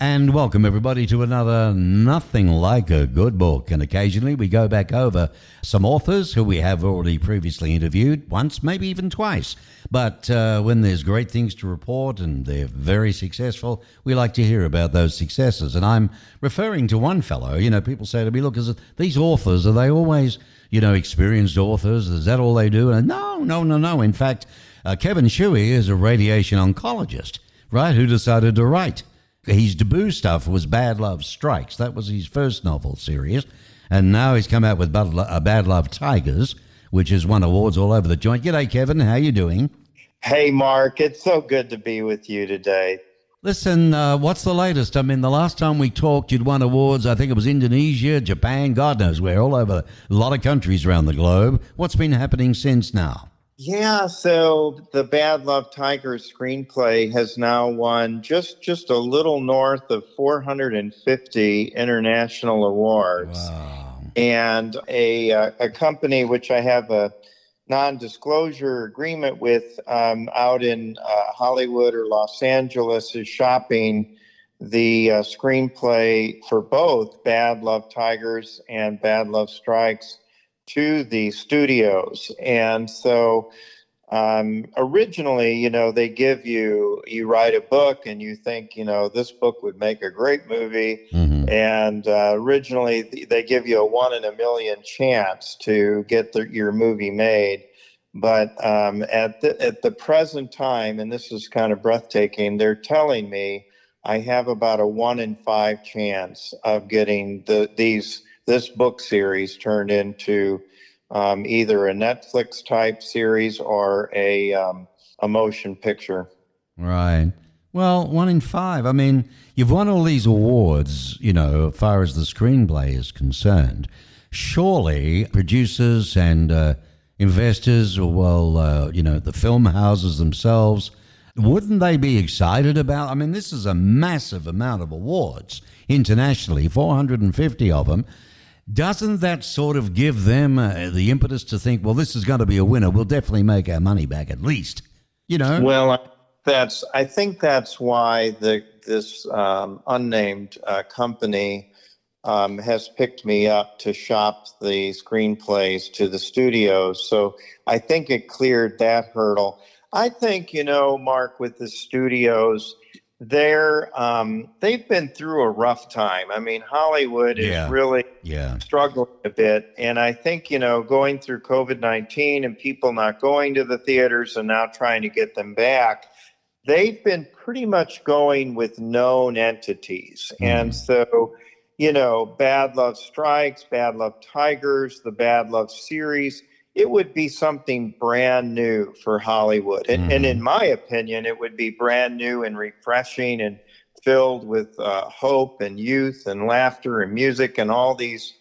And welcome everybody to another Nothing Like a Good Book. And occasionally we go back over some authors who we have already previously interviewed once, maybe even twice. But when there's great things to report and they're very successful, we like to hear about those successes. And I'm referring to one fellow. People say to me, look, these authors, are they always, experienced authors? Is that all they do? And no. In fact, Kevin Schewe is a radiation oncologist, right, who decided to write. His debut stuff was Bad Love Strikes. That was his first novel series. And now he's come out with Bad Love Tigers, which has won awards all over the joint. G'day, Kevin. How you doing? Hey, Mark. It's so good to be with you today. Listen, what's the latest? I mean, the last time we talked, you'd won awards. I think it was Indonesia, Japan, God knows where, all over a lot of countries around the globe. What's been happening since now? Yeah, so the Bad Love Tigers screenplay has now won just a little north of 450 international awards. Wow. And a company which I have a non-disclosure agreement with out in Hollywood or Los Angeles is shopping the screenplay for both Bad Love Tigers and Bad Love Strikes to the studios. And so originally, they give you write a book and you think, this book would make a great movie. Mm-hmm. And originally they give you a 1 in a million chance to get your movie made. But at the present time, and this is kind of breathtaking, they're telling me I have about a 1 in 5 chance of getting this book series turned into either a Netflix type series or a motion picture. Right. Well, 1 in 5. I mean, you've won all these awards, as far as the screenplay is concerned. Surely producers and investors, the film houses themselves, wouldn't they be excited about? I mean, this is a massive amount of awards internationally, 450 of them. Doesn't that sort of give them the impetus to think, well, this is going to be a winner. We'll definitely make our money back at least, Well, I think that's why this unnamed company has picked me up to shop the screenplays to the studios. So I think it cleared that hurdle. I think, Mark, with the studios, they've been through a rough time. I mean, Hollywood is really struggling a bit. And I think, going through COVID-19 and people not going to the theaters and now trying to get them back, they've been pretty much going with known entities. And so, Bad Love Strikes, Bad Love Tigers, the Bad Love series, it would be something brand new for Hollywood. And in my opinion, it would be brand new and refreshing and filled with hope and youth and laughter and music and all these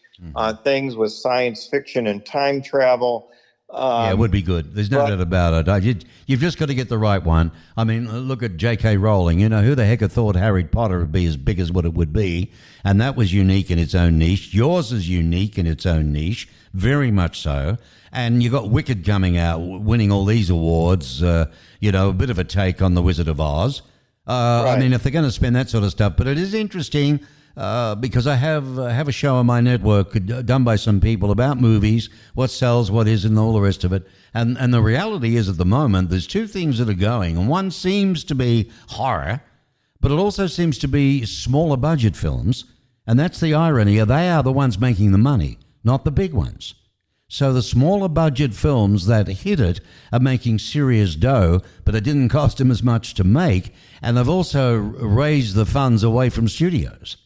things with science fiction and time travel. It would be good. There's no doubt about it. You've just got to get the right one. I mean, look at J.K. Rowling. Who the heck had thought Harry Potter would be as big as what it would be? And that was unique in its own niche. Yours is unique in its own niche, very much so. And you got Wicked coming out, winning all these awards, a bit of a take on The Wizard of Oz. Right. I mean, if they're going to spend that sort of stuff. But it is interesting because I have a show on my network done by some people about movies, what sells, what isn't, and all the rest of it. And the reality is at the moment, there's two things that are going. And one seems to be horror, but it also seems to be smaller budget films. And that's the irony. They are the ones making the money, not the big ones. So the smaller budget films that hit it are making serious dough, but it didn't cost them as much to make, and they've also raised the funds away from studios.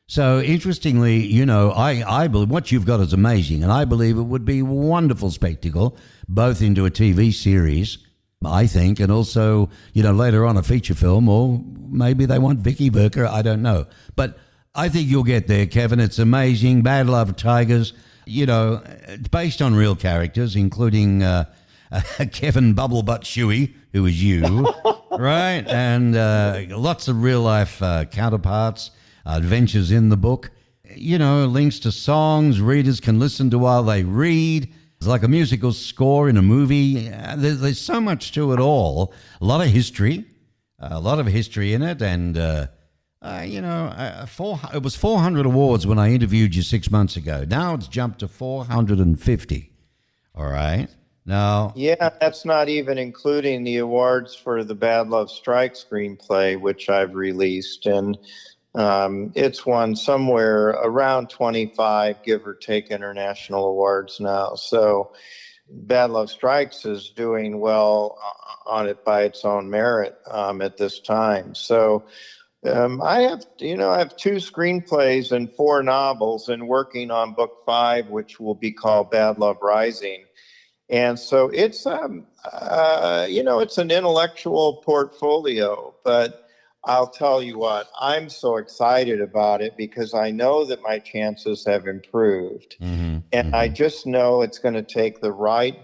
So interestingly, I believe what you've got is amazing, and I believe it would be a wonderful spectacle, both into a TV series, I think, and also, later on a feature film, or maybe they want Vicky Berker, I don't know. But I think you'll get there, Kevin. It's amazing. Bad Love Tigers. It's based on real characters, including Kevin Bubblebutt Schewe, who is you, right? And lots of real-life counterparts, adventures in the book. Links to songs readers can listen to while they read. It's like a musical score in a movie. There's so much to it all. A lot of history in it, and It was 400 awards when I interviewed you 6 months ago. Now it's jumped to 450. All right. Now, yeah, that's not even including the awards for the Bad Love Strike screenplay, which I've released, and it's won somewhere around 25, give or take, international awards now. So, Bad Love Strikes is doing well on it by its own merit at this time. So, I have two screenplays and four novels, and working on book 5, which will be called Bad Love Rising. And so it's it's an intellectual portfolio, but I'll tell you what, I'm so excited about it because I know that my chances have improved. And I just know it's going to take the right,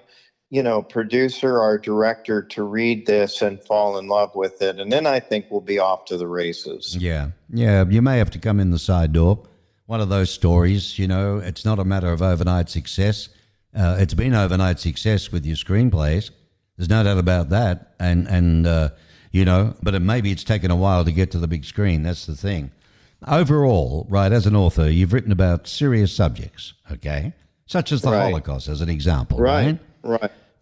producer or director to read this and fall in love with it. And then I think we'll be off to the races. Yeah. You may have to come in the side door. One of those stories, it's not a matter of overnight success. It's been overnight success with your screenplays. There's no doubt about that. But maybe it's taken a while to get to the big screen. That's the thing. Overall, right, as an author, you've written about serious subjects, okay? Such as the Holocaust, as an example, right?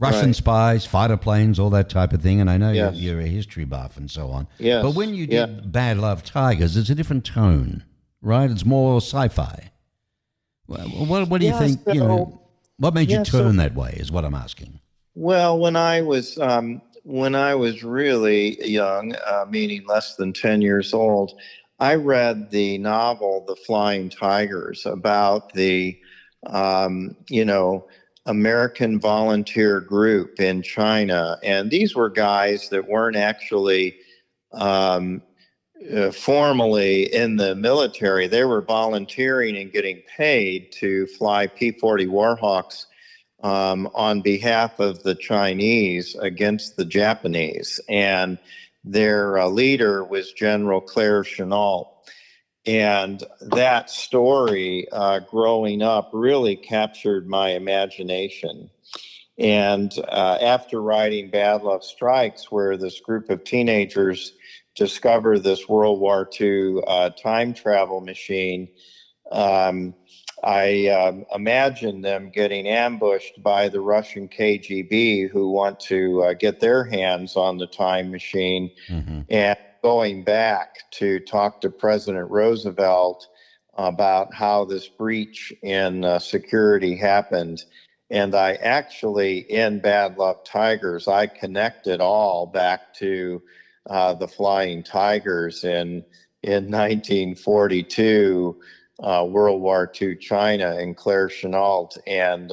Russian spies, fighter planes, all that type of thing. And I know you're a history buff and so on. Yes. But when you did Bad Love Tigers, it's a different tone, right? It's more sci-fi. What do you think, what made you turn that way is what I'm asking. Well, when I was really young, meaning less than 10 years old, I read the novel The Flying Tigers about the, American volunteer group in China. And these were guys that weren't actually formally in the military. They were volunteering and getting paid to fly P-40 Warhawks on behalf of the Chinese against the Japanese. And their leader was General Claire Chennault. And that story, growing up, really captured my imagination. And after writing Bad Love Strikes, where this group of teenagers discover this World War II time travel machine, I imagine them getting ambushed by the Russian KGB who want to get their hands on the time machine and going back to talk to President Roosevelt about how this breach in security happened. And I actually, in Bad Love Tigers, I connect it all back to the Flying Tigers in 1942, World War II China, and Claire Chennault. And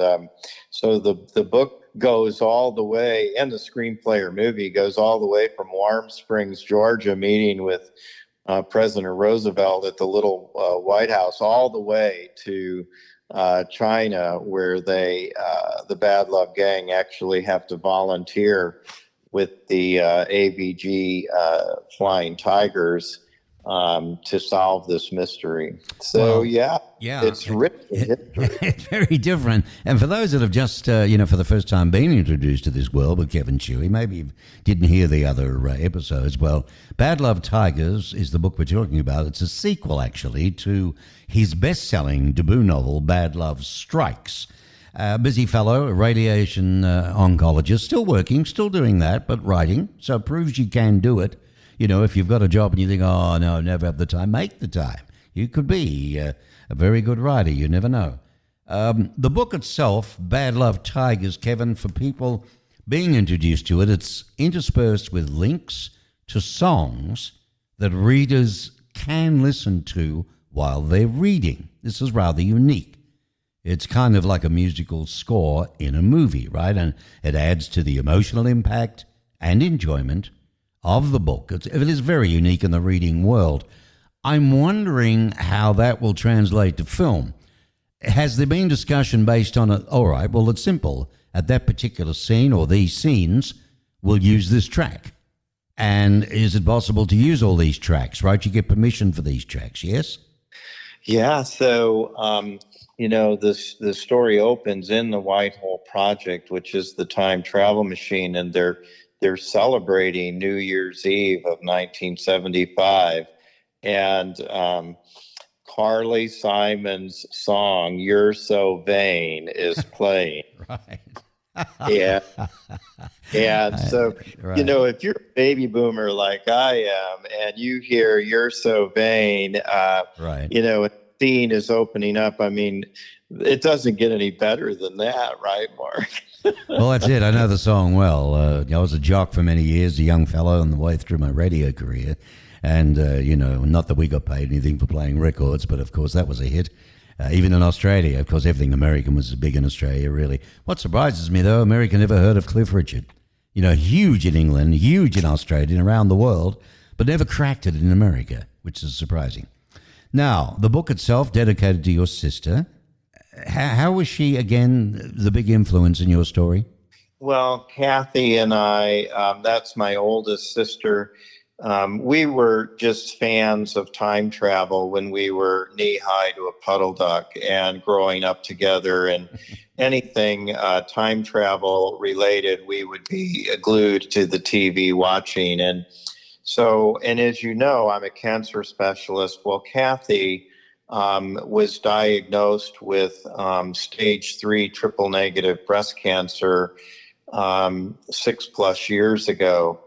so the book goes all the way, and the screenplay or movie goes all the way from Warm Springs, Georgia, meeting with President Roosevelt at the little White House, all the way to China, where the Bad Love Gang actually have to volunteer with the ABG Flying Tigers to solve this mystery. So, it's rich in history. It's very different. And for those that have just, for the first time been introduced to this world with Kevin Schewe, maybe you didn't hear the other episodes. Well, Bad Love Tigers is the book we're talking about. It's a sequel, actually, to his best-selling debut novel, Bad Love Strikes. Busy fellow, a radiation oncologist, still working, still doing that, but writing. So it proves you can do it. If you've got a job and you think, oh, no, never have the time, make the time. You could be a very good writer. You never know. The book itself, Bad Love Tigers, Kevin, for people being introduced to it, it's interspersed with links to songs that readers can listen to while they're reading. This is rather unique. It's kind of like a musical score in a movie, right? And it adds to the emotional impact and enjoyment of the book. It is very unique in the reading world. I'm wondering how that will translate to film. Has there been discussion based on it? All right, well, it's simple. At that particular scene or these scenes, we'll use this track. And is it possible to use all these tracks, right? You get permission for these tracks, yes? Yeah, so, the story opens in the Whitehall Project, which is the time travel machine, and they're celebrating New Year's Eve of 1975. and Carly Simon's song "You're So Vain" is playing. Right. Yeah. And so, right. if you're a baby boomer like I am, and you hear "You're So Vain," right. A scene is opening up. I mean, it doesn't get any better than that, right, Mark? Well, that's it. I know the song well. I was a jock for many years, a young fellow on the way through my radio career. And, not that we got paid anything for playing records, but of course that was a hit. Even in Australia, of course, everything American was big in Australia, really. What surprises me, though, America never heard of Cliff Richard. Huge in England, huge in Australia, and around the world, but never cracked it in America, which is surprising. Now, the book itself, dedicated to your sister, how was she, again, the big influence in your story? Well, Kathy and I, that's my oldest sister. We were just fans of time travel when we were knee-high to a puddle duck and growing up together. And anything time travel related, we would be glued to the TV watching. And as you know, I'm a cancer specialist. Well, Kathy was diagnosed with stage 3 triple negative breast cancer 6+ years ago.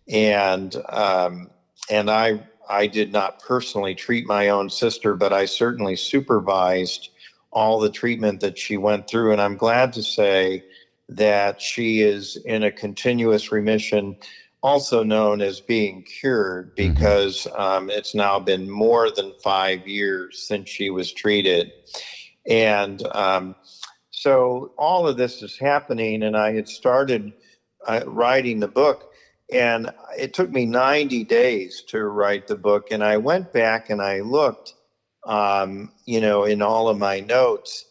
And I did not personally treat my own sister, but I certainly supervised all the treatment that she went through. And I'm glad to say that she is in a continuous remission, also known as being cured, because it's now been more than 5 years since she was treated. And so all of this is happening, and I had started writing the book. And it took me 90 days to write the book. And I went back and I looked, in all of my notes.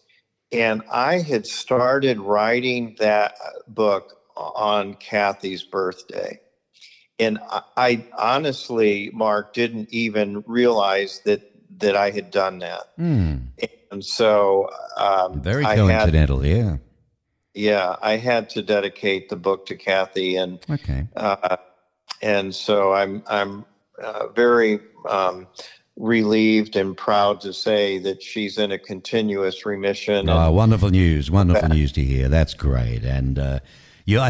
And I had started writing that book on Kathy's birthday. And I honestly, Mark, didn't even realize that I had done that. And so very coincidental, yeah. Yeah, I had to dedicate the book to Kathy, and so I'm very relieved and proud to say that she's in a continuous remission. Wonderful news to hear. That's great. And I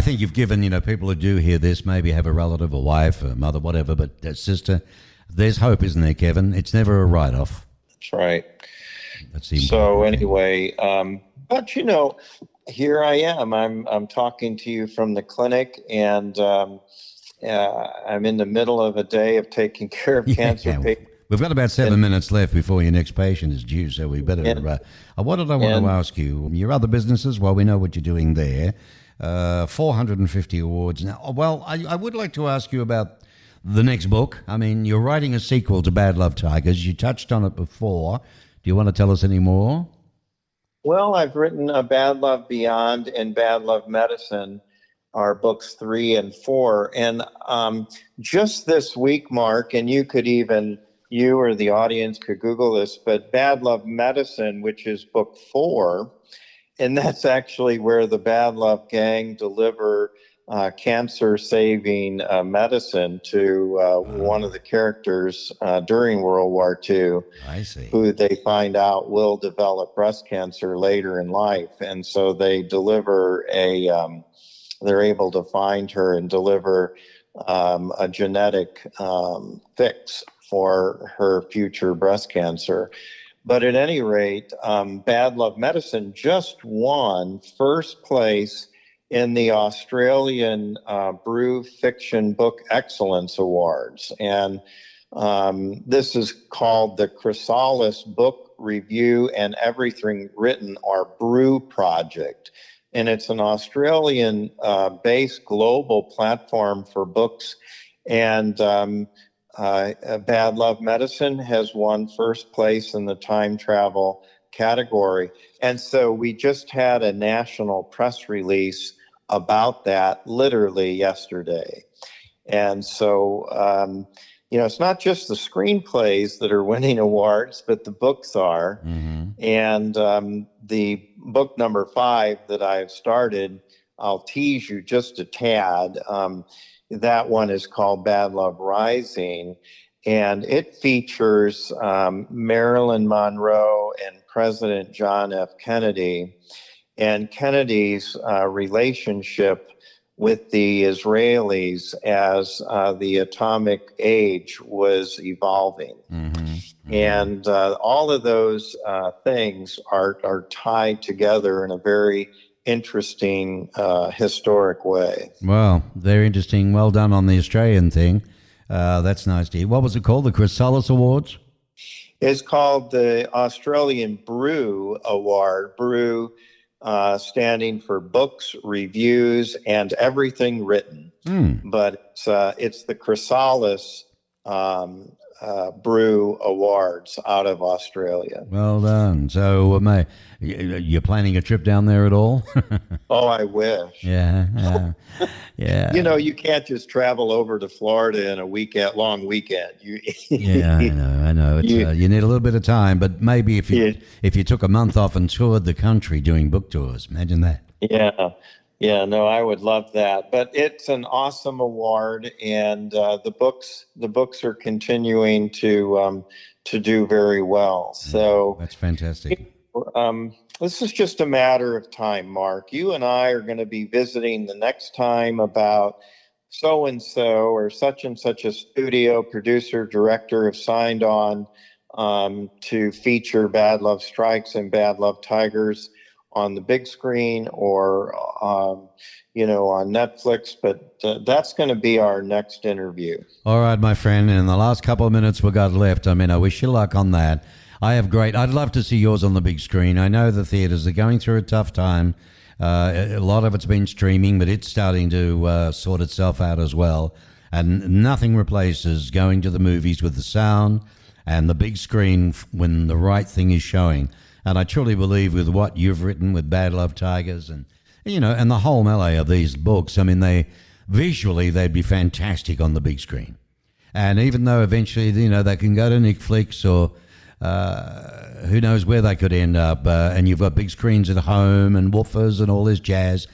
think you've given people who do hear this maybe have a relative, a wife, a mother, whatever, but a sister. There's hope, isn't there, Kevin? It's never a write-off. That's right. So anyway, but here I am. I'm talking to you from the clinic, and I'm in the middle of a day of taking care of cancer patients. We've got about 7 minutes left before your next patient is due, so we better. What did I want to ask you? Your other businesses, well, we know what you're doing there. 450 awards. Now, well, I would like to ask you about the next book. I mean, you're writing a sequel to Bad Love Tigers. You touched on it before. Do you want to tell us any more? Well, I've written Bad Love Beyond and Bad Love Medicine, are books 3 and 4. And just this week, Mark, and you or the audience could Google this, but Bad Love Medicine, which is book 4, and that's actually where the Bad Love Gang deliver cancer-saving medicine to one of the characters during World War II. I see. Who they find out will develop breast cancer later in life. And so they deliver they're able to find her and deliver a genetic fix for her future breast cancer. But at any rate, Bad Love Medicine just won first place in the Australian BREW Fiction Book Excellence Awards. And this is called the Chrysalis Book Review and Everything Written, our BREW Project. And it's an Australian-based global platform for books. And Bad Love Medicine has won first place in the time travel category. And so we just had a national press release about that literally yesterday. And so, it's not just the screenplays that are winning awards, but the books are. And the book number 5 that I've started, I'll tease you just a tad. That one is called Bad Love Rising. and it features Marilyn Monroe and President John F. Kennedy, and Kennedy's relationship with the Israelis as the atomic age was evolving. And all of those things are tied together in a very interesting historic way. Well, very interesting. Well done on the Australian thing. That's nice to hear. What was it called? The Chrysalis Awards? It's called the Australian BREW Award. BREW standing for books, reviews, and everything written. But it's the Chrysalis Brew Awards out of Australia. Well done. So, you're planning a trip down there at all? Oh, I wish. Yeah. You know, you can't just travel over to Florida in a long weekend. Yeah, I know. It's, you need a little bit of time, but maybe if you took a month off and toured the country doing book tours, imagine that. Yeah, no, I would love that. But it's an awesome award, and the books are continuing to do very well. So that's fantastic. This is just a matter of time, Mark. You and I are going to be visiting the next time about so and so or such and such a studio producer director have signed on to feature Bad Love Strikes and Bad Love Tigers on the big screen or on Netflix, but that's going to be our next interview. All right, my friend. In the last couple of minutes we got left, I wish you luck on that. I'd love to see yours on the big screen. I know the theaters are going through a tough time. A lot of it's been streaming, but it's starting to sort itself out as well. And nothing replaces going to the movies with the sound and the big screen when the right thing is showing. And I truly believe with what you've written with Bad Love Tigers and the whole melee of these books, they'd be fantastic on the big screen. And even though eventually, they can go to Netflix or who knows where they could end up, and you've got big screens at home and woofers and all this jazz,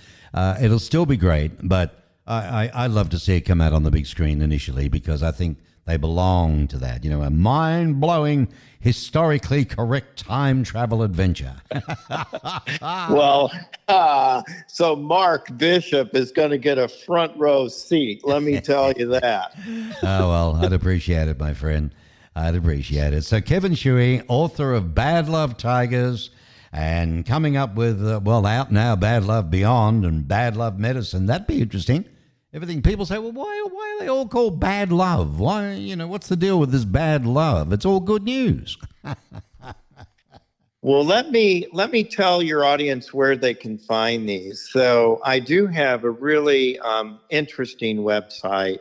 it'll still be great. But I'd love to see it come out on the big screen initially because I think they belong to that, a mind-blowing, historically correct time travel adventure. Well, so Mark Bishop is going to get a front row seat. Let me tell you that. Oh, well, I'd appreciate it, my friend. I'd appreciate it. So Kevin Schewe, author of Bad Love Tigers, and coming up with, out now, Bad Love Beyond and Bad Love Medicine. That'd be interesting. Everything people say, well, why are they all called bad love? Why, what's the deal with this bad love? It's all good news. Well, let me tell your audience where they can find these. So I do have a really interesting website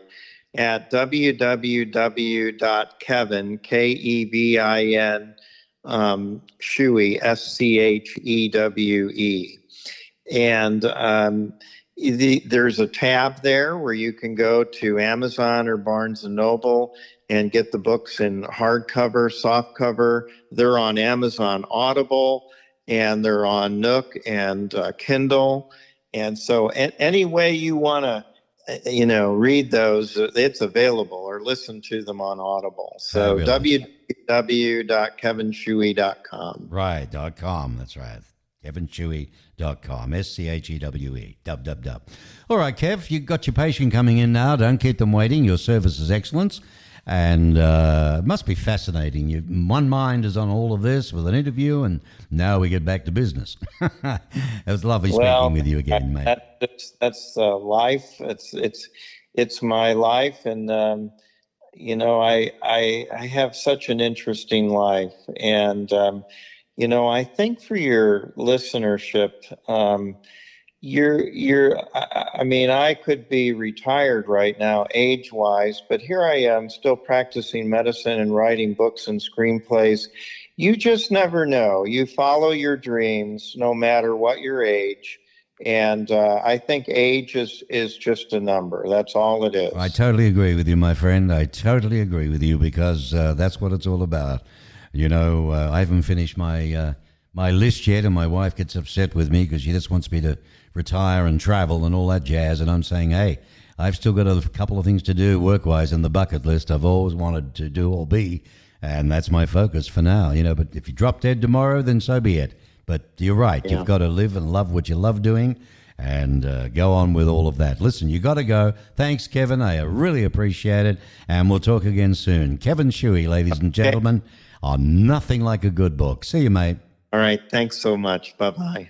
at www.kevin, Kevin, Schewe, Schewe. And there's a tab there where you can go to Amazon or Barnes & Noble and get the books in hardcover, softcover. They're on Amazon Audible, and they're on Nook and Kindle. And so any way you want to, read those, it's available, or listen to them on Audible. So www.kevinschewe.com. Right, .com, that's right. KevinSchewe.com, SCHEWE, dub. All right, Kev, you've got your patient coming in now. Don't keep them waiting. Your service is excellent. And it must be fascinating. One mind is on all of this with an interview, and now we get back to business. It was lovely speaking with you again, mate. That's life. It's my life, and I have such an interesting life, and I think for your listenership, I could be retired right now age-wise, but here I am still practicing medicine and writing books and screenplays. You just never know. You follow your dreams no matter what your age. And I think age is just a number. That's all it is. I totally agree with you, my friend. I totally agree with you because that's what it's all about. I haven't finished my list yet, and my wife gets upset with me because she just wants me to retire and travel and all that jazz. And I'm saying, hey, I've still got a couple of things to do work-wise in the bucket list I've always wanted to do or be, and that's my focus for now, but if you drop dead tomorrow, then so be it. But you're right. Yeah. You've got to live and love what you love doing and go on with all of that. Listen, you got to go. Thanks, Kevin. I really appreciate it, and we'll talk again soon. Kevin Schewe, ladies and gentlemen, on Nothing Like a Good Book. See you, mate. All right. Thanks so much. Bye-bye.